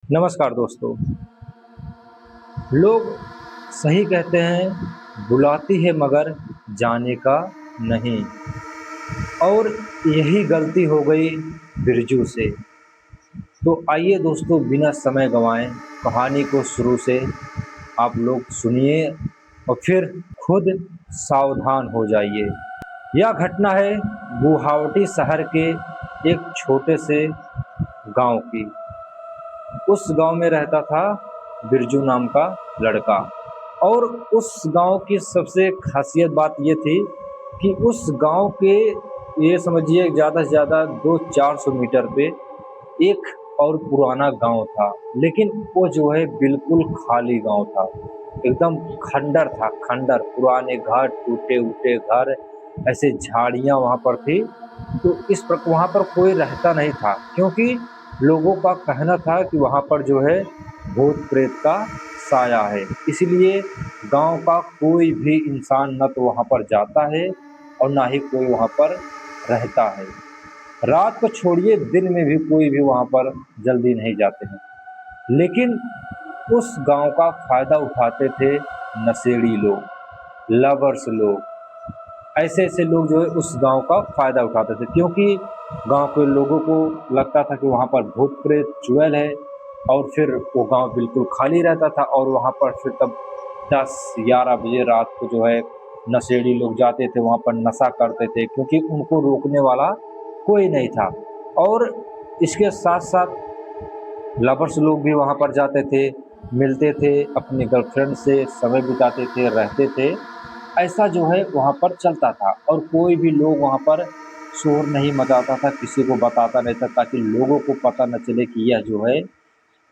नमस्कार दोस्तों। लोग सही कहते हैं, बुलाती है मगर जाने का नहीं। और यही गलती हो गई बिरजू से। तो आइए दोस्तों, बिना समय गंवाएं कहानी को शुरू से आप लोग सुनिए और फिर खुद सावधान हो जाइए। यह घटना है गुवाहाटी शहर के एक छोटे से गांव की। उस गांव में रहता था बिरजू नाम का लड़का। और उस गांव की सबसे खासियत बात ये थी कि उस गांव के, ये समझिए, ज़्यादा से ज़्यादा 200-400 मीटर पे एक और पुराना गांव था। लेकिन वो जो है बिल्कुल खाली गांव था, एकदम खंडर था। खंडर, पुराने घर, टूटे उटे घर, ऐसे झाड़ियां वहाँ पर थी। तो इस पर वहाँ पर कोई रहता नहीं था, क्योंकि लोगों का कहना था कि वहाँ पर जो है भूत प्रेत का साया है। इसलिए गांव का कोई भी इंसान न तो वहाँ पर जाता है और ना ही कोई वहाँ पर रहता है। रात को छोड़िए, दिन में भी कोई भी वहाँ पर जल्दी नहीं जाते हैं। लेकिन उस गांव का फायदा उठाते थे नशेड़ी लोग, लवर्स लोग। ऐसे ऐसे लोग जो है उस गांव का फायदा उठाते थे, क्योंकि गांव के लोगों को लगता था कि वहाँ पर भूत प्रेत चुड़ैल है। और फिर वो गांव बिल्कुल खाली रहता था और वहाँ पर फिर तब 10-11 बजे रात को जो है नशेड़ी लोग जाते थे, वहाँ पर नशा करते थे, क्योंकि उनको रोकने वाला कोई नहीं था। और इसके साथ साथ लवर्स लोग भी वहाँ पर जाते थे, मिलते थे, अपनी गर्लफ्रेंड से समय बिताते थे, रहते थे। ऐसा जो है वहाँ पर चलता था और कोई भी लोग वहाँ पर शोर नहीं मचाता था, किसी को बताता नहीं था, ताकि लोगों को पता न चले कि यह जो है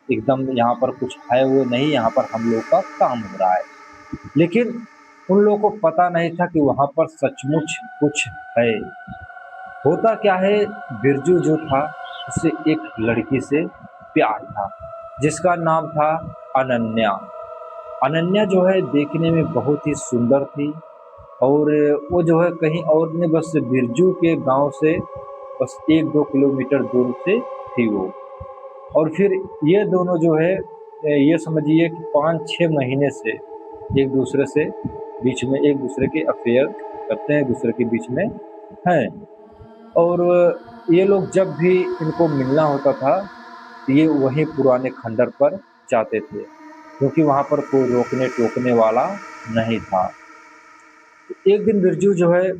एकदम यहाँ पर कुछ है वो नहीं, यहाँ पर हम लोग का काम हो रहा है। लेकिन उन लोगों को पता नहीं था कि वहाँ पर सचमुच कुछ है। होता क्या है, बिरजू जो था उसे एक लड़की से प्यार था, जिसका नाम था अनन्या। अनन्या जो है देखने में बहुत ही सुंदर थी। और वो जो है कहीं और नहीं, बस बिरजू के गांव से बस 1-2 किलोमीटर दूर से थी वो। और फिर ये दोनों जो है, ये समझिए कि 5-6 महीने से एक दूसरे से बीच में, एक दूसरे के अफेयर करते हैं, एक दूसरे के बीच में हैं। और ये लोग जब भी इनको मिलना होता था, ये वहीं पुराने खंडर पर जाते थे, क्योंकि वहाँ पर कोई रोकने टोकने वाला नहीं था। एक दिन बिरजू जो है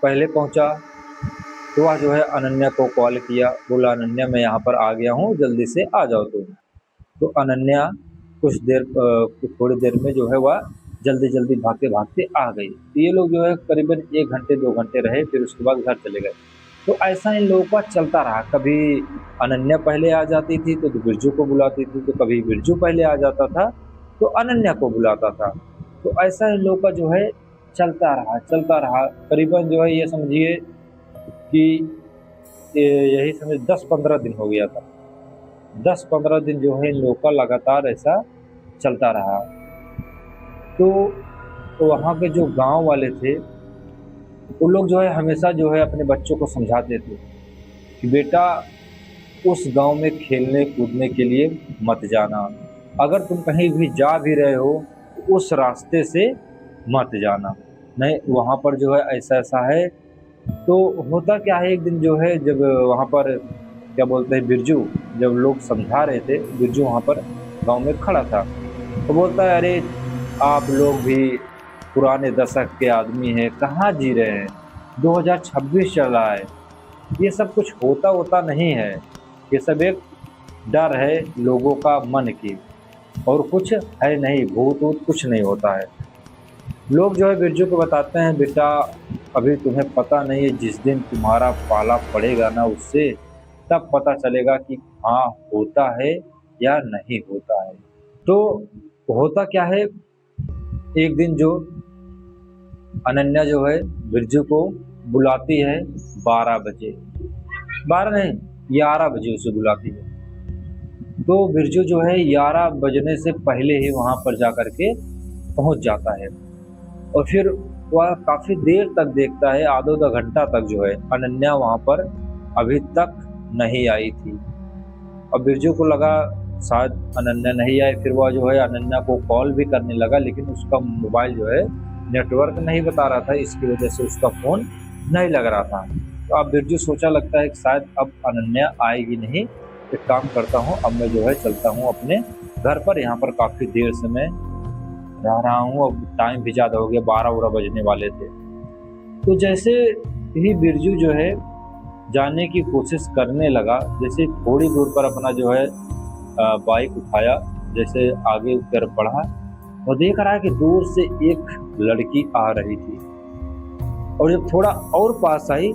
पहले पहुंचा, तो वह जो है अनन्या को कॉल किया, बोला अनन्या मैं यहाँ पर आ गया हूँ, जल्दी से आ जाओ तुम। तो अनन्या थोड़ी देर में जो है वह जल्दी जल्दी भागते भागते आ गई। तो ये लोग जो है करीबन 1 घंटे 2 घंटे रहे, फिर उसके बाद घर चले गए। तो ऐसा इन लोगों का चलता रहा। कभी अनन्या पहले आ जाती थी तो बिरजू को बुलाती थी, तो कभी बिरजू पहले आ जाता था तो अनन्या को बुलाता था। तो ऐसा इन लोगों का जो है चलता रहा। करीबन जो है ये समझिए कि यही समझ 10-15 दिन हो गया था। 10-15 दिन जो है इन लोगों का लगातार ऐसा चलता रहा। तो वहाँ के जो गांव वाले थे, वो लोग जो है हमेशा जो है अपने बच्चों को समझाते थे कि बेटा उस गांव में खेलने कूदने के लिए मत जाना। अगर तुम कहीं भी जा भी रहे हो तो उस रास्ते से मत जाना, नहीं वहाँ पर जो है ऐसा ऐसा है। तो होता क्या है, एक दिन जो है जब वहाँ पर क्या बोलते हैं बिरजू, जब लोग समझा रहे थे, बिरजू वहाँ पर गांव में खड़ा था। तो बोलता है अरे आप लोग भी पुराने दशक के आदमी हैं, कहाँ जी रहे हैं, 2026 चल रहा है। ये सब कुछ होता होता नहीं है, ये सब एक डर है लोगों का मन की, और कुछ है नहीं, भूत वूत कुछ नहीं होता है। लोग जो है बिरजू को बताते हैं बेटा अभी तुम्हें पता नहीं है, जिस दिन तुम्हारा पाला पड़ेगा ना उससे, तब पता चलेगा कि हाँ होता है या नहीं होता है। तो होता क्या है, एक दिन जो अनन्या जो है बिरजू को बुलाती है 12 बजे, 12 नहीं 11 बजे उसे बुलाती है। तो बिरजू जो है 11 बजने से पहले ही वहां पर जाकर के पहुंच जाता है। और फिर वह काफी देर तक देखता है, आधा घंटा तक जो है अनन्या वहां पर अभी तक नहीं आई थी। और बिरजू को लगा शायद अनन्या नहीं आई। फिर वह जो है अनन्या को कॉल भी करने लगा, लेकिन उसका मोबाइल जो है नेटवर्क नहीं बता रहा था, इसकी वजह से उसका फ़ोन नहीं लग रहा था। तो अब बिरजू सोचा लगता है कि शायद अब अनन्या आएगी नहीं, एक काम करता हूँ, अब मैं जो है चलता हूँ अपने घर पर। यहाँ पर काफ़ी देर से मैं रह रहा हूँ, अब टाइम भी ज़्यादा हो गया, 12 बजने वाले थे। तो जैसे ही बिरजू जो है जाने की कोशिश करने लगा, जैसे थोड़ी दूर पर अपना जो है बाइक उठाया, जैसे आगे की तरफ बढ़ा, वो देख रहा है कि दूर से एक लड़की आ रही थी। और जब थोड़ा और पास आई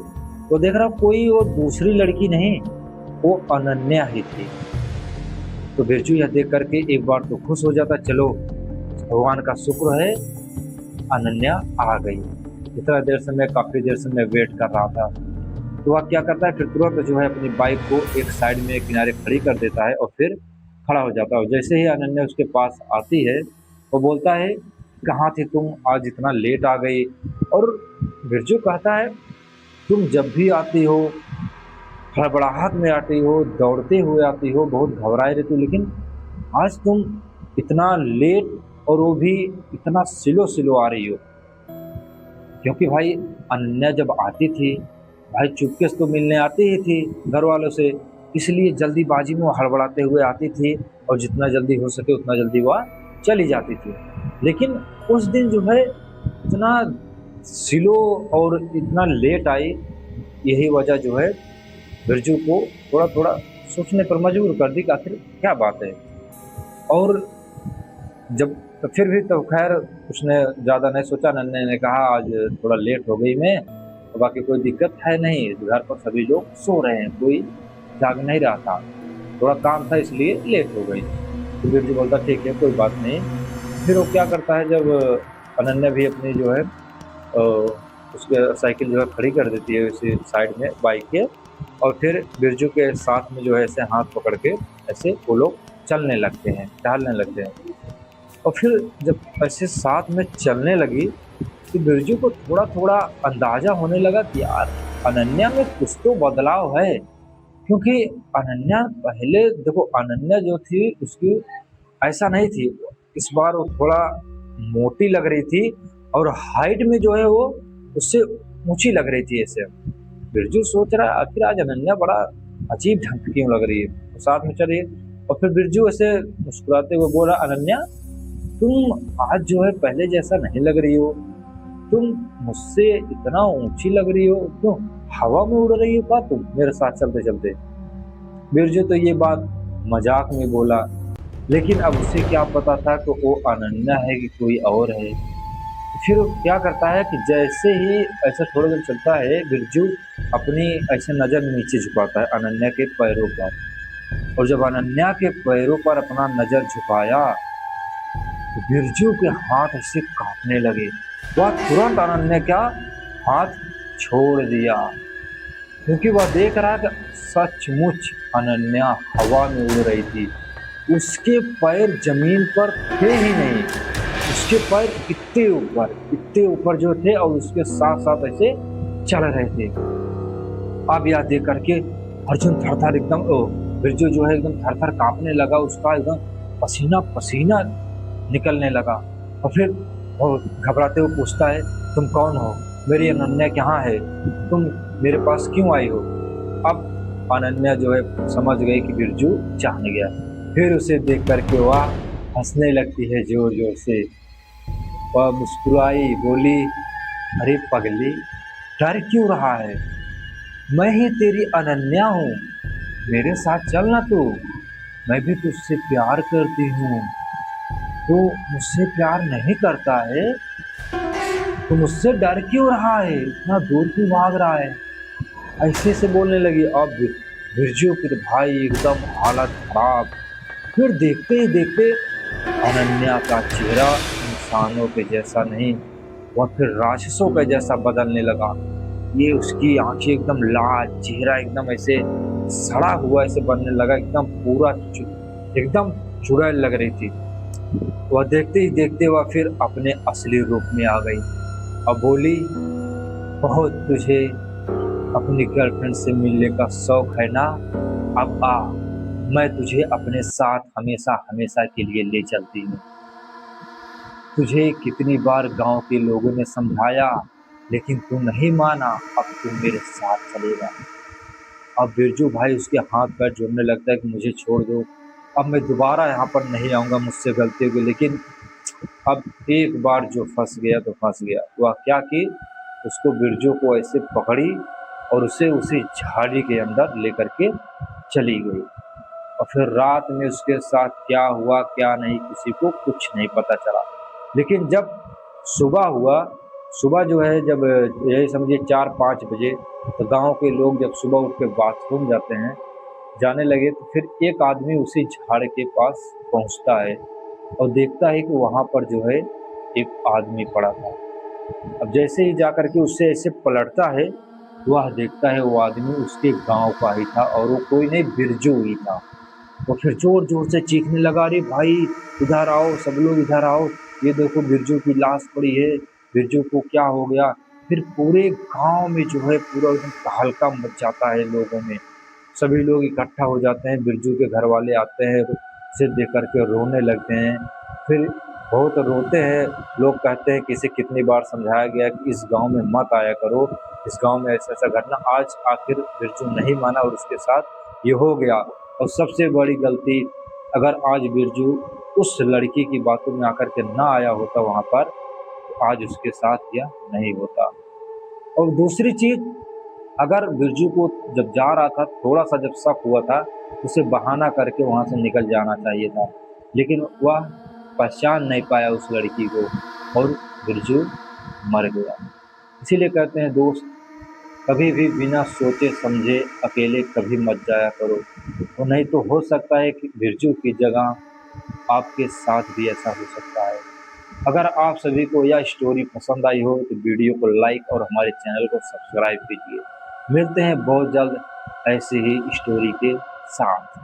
तो देख रहा कोई वो दूसरी लड़की नहीं, वो अनन्या ही थी। तो बिरजू यह देख करके एक बार तो खुश हो जाता, चलो भगवान का शुक्र है अनन्या आ गई। इतना देर से मैं काफ़ी देर से मैं वेट कर रहा था। तो वह क्या करता है, फिर तुरंत जो है अपनी बाइक को एक साइड में किनारे खड़ी कर देता है और फिर खड़ा हो जाता है। और जैसे ही अनन्या उसके पास आती है वो बोलता है, कहाँ थी तुम, आज इतना लेट आ गई। और बिरजू कहता है, तुम जब भी आती हो हड़बड़ाहट में आती हो, दौड़ते हुए आती हो, बहुत घबराए रहती हो, लेकिन आज तुम इतना लेट और वो भी इतना स्लो स्लो आ रही हो। क्योंकि भाई अनन्या जब आती थी भाई चुपके से तो मिलने आती ही थी घर वालों से, इसलिए जल्दीबाजी में वो हड़बड़ाते हुए आती थी और जितना जल्दी हो सके उतना जल्दी वह चली जाती थी। लेकिन उस दिन जो है इतना स्लो और इतना लेट आई, यही वजह जो है बिरजू को थोड़ा थोड़ा सोचने पर मजबूर कर दी कि आखिर क्या बात है। और जब तो फिर भी तो खैर उसने ज़्यादा नहीं सोचा। नन्हे ने कहा, आज थोड़ा लेट हो गई मैं, तो बाकी कोई दिक्कत है नहीं, घर पर सभी लोग सो रहे हैं, कोई जाग नहीं रहा था, थोड़ा काम था इसलिए लेट हो गई। तो बिरजू बोलता ठीक है कोई बात नहीं। फिर वो क्या करता है, जब अनन्या भी अपनी जो है उसके साइकिल जो है खड़ी कर देती है उसी साइड में बाइक के, और फिर बिरजू के साथ में जो है ऐसे हाथ पकड़ के ऐसे वो लोग चलने लगते हैं, टहलने लगते हैं। और फिर जब ऐसे साथ में चलने लगी तो बिरजू को थोड़ा थोड़ा अंदाजा होने लगा कि यार अनन्या में कुछ तो बदलाव है। क्योंकि अनन्या पहले देखो, अनन्या जो थी उसकी ऐसा नहीं थी, इस बार वो थोड़ा मोटी लग रही थी और हाइट में जो है वो उससे ऊंची लग रही थी ऐसे। बिरजू सोच रहा है आखिर आज अनन्या बड़ा अजीब ढंग की क्यों लग रही है, तो साथ में चलिए। और फिर बिरजू ऐसे मुस्कुराते हुए बोला, अनन्या तुम आज जो है पहले जैसा नहीं लग रही हो, तुम मुझसे इतना ऊंची लग रही हो, क्यों हवा में उड़ रही हो क्या तुम मेरे साथ चलते चलते। बिरजू तो ये बात मजाक में बोला, लेकिन अब उसे क्या पता था कि वो अनन्या है कि कोई और है। फिर वो क्या करता है कि जैसे ही ऐसा थोड़ा देर चलता है, बिरजू अपनी ऐसे नज़र नीचे झुकाता है अनन्या के पैरों पर। और जब अनन्या के पैरों पर अपना नज़र झुकाया तो बिरजू के हाथ ऐसे कांपने लगे। वह तुरंत अनन्या का हाथ छोड़ दिया, क्योंकि वह देख रहा कि सचमुच अनन्या हवा में उड़ रही थी। उसके पैर जमीन पर थे ही नहीं, उसके पैर इतने ऊपर जो थे और उसके साथ साथ ऐसे चल रहे थे। अब यह देख करके अर्जुन थरथर एकदम बिरजू जो है एकदम थरथर कांपने लगा, उसका एकदम पसीना पसीना निकलने लगा। और फिर वो घबराते हुए पूछता है, तुम कौन हो, मेरी अनन्या कहाँ है, तुम मेरे पास क्यों आई हो। अब अनन्या जो है समझ गई कि बिरजू जान गया। फिर उसे देख करके वह हंसने लगती है जोर जोर से। वह मुस्कुराई, बोली, अरे पगली डर क्यों रहा है, मैं ही तेरी अनन्या हूँ, मेरे साथ चलना तू, मैं भी तुझसे प्यार करती हूँ। तू मुझसे प्यार नहीं करता है तो मुझसे डर क्यों रहा है, इतना दूर क्यों भाग रहा है, ऐसे से बोलने लगी। अब बिरजू के भाई एकदम हालत खराब। फिर देखते ही देखते अनन्या का चेहरा इंसानों के जैसा नहीं, वह फिर राक्षसों के जैसा बदलने लगा। ये उसकी आंखें एकदम लाल, चेहरा एकदम ऐसे सड़ा हुआ ऐसे बनने लगा, एकदम पूरा एकदम चुड़ैल लग रही थी। वह देखते ही देखते वह फिर अपने असली रूप में आ गई और बोली, बहुत तुझे अपनी गर्लफ्रेंड से मिलने का शौक है ना, अब आ, मैं तुझे अपने साथ हमेशा हमेशा के लिए ले चलती हूँ। तुझे कितनी बार गांव के लोगों ने समझाया, लेकिन तू नहीं माना। अब तू मेरे साथ चलेगा। अब बिरजू भाई उसके हाथ पैर जोड़ने लगता है कि मुझे छोड़ दो, अब मैं दोबारा यहाँ पर नहीं आऊँगा, मुझसे गलती हो गई। लेकिन अब एक बार जो फंस गया तो फंस गया। वह क्या कि उसको बिरजू को ऐसे पकड़ी और उसे उसी झाड़ी के अंदर लेकर के चली गई। और फिर रात में उसके साथ क्या हुआ क्या नहीं, किसी को कुछ नहीं पता चला। लेकिन जब सुबह हुआ, सुबह जो है जब यही समझिए 4-5 बजे, तो गांव के लोग जब सुबह उठ के बाथरूम जाने लगे, तो फिर एक आदमी उसी झाड़ के पास पहुंचता है और देखता है कि वहां पर जो है एक आदमी पड़ा था। अब जैसे ही जाकर के उससे ऐसे पलटता है, वह देखता है वो आदमी उसके गांव का ही था और वो कोई नहीं, बिरजू ही था। वो फिर जोर जोर से चीखने लगा, अरे भाई इधर आओ, सब लोग इधर आओ, ये देखो बिरजू की लाश पड़ी है, बिरजू को क्या हो गया। फिर पूरे गांव में जो है पूरा एकदम तहलका मच जाता है लोगों में। सभी लोग इकट्ठा हो जाते हैं, बिरजू के घर वाले आते हैं, उसे देख करके रोने लगते हैं। फिर बहुत रोते हैं, लोग कहते हैं कि इसे कितनी बार समझाया गया कि इस गांव में मत आया करो, इस गांव में ऐसा ऐसा घटना, आज आखिर बिरजू नहीं माना और उसके साथ ये हो गया। और सबसे बड़ी गलती, अगर आज बिरजू उस लड़की की बातों में आकर के ना आया होता वहाँ पर, तो आज उसके साथ यह नहीं होता। और दूसरी चीज़, अगर बिरजू को जब जा रहा था, थोड़ा सा जब शक हुआ था, उसे बहाना करके वहाँ से निकल जाना चाहिए था। लेकिन वह पहचान नहीं पाया उस लड़की को और बिरजू मर गया। इसीलिए कहते हैं दोस्त, कभी भी बिना सोचे समझे अकेले कभी मत जाया करो। और नहीं तो हो सकता है कि बिरजू की जगह आपके साथ भी ऐसा हो सकता है। अगर आप सभी को यह स्टोरी पसंद आई हो तो वीडियो को लाइक और हमारे चैनल को सब्सक्राइब कीजिए। मिलते हैं बहुत जल्द ऐसी ही स्टोरी के साथ।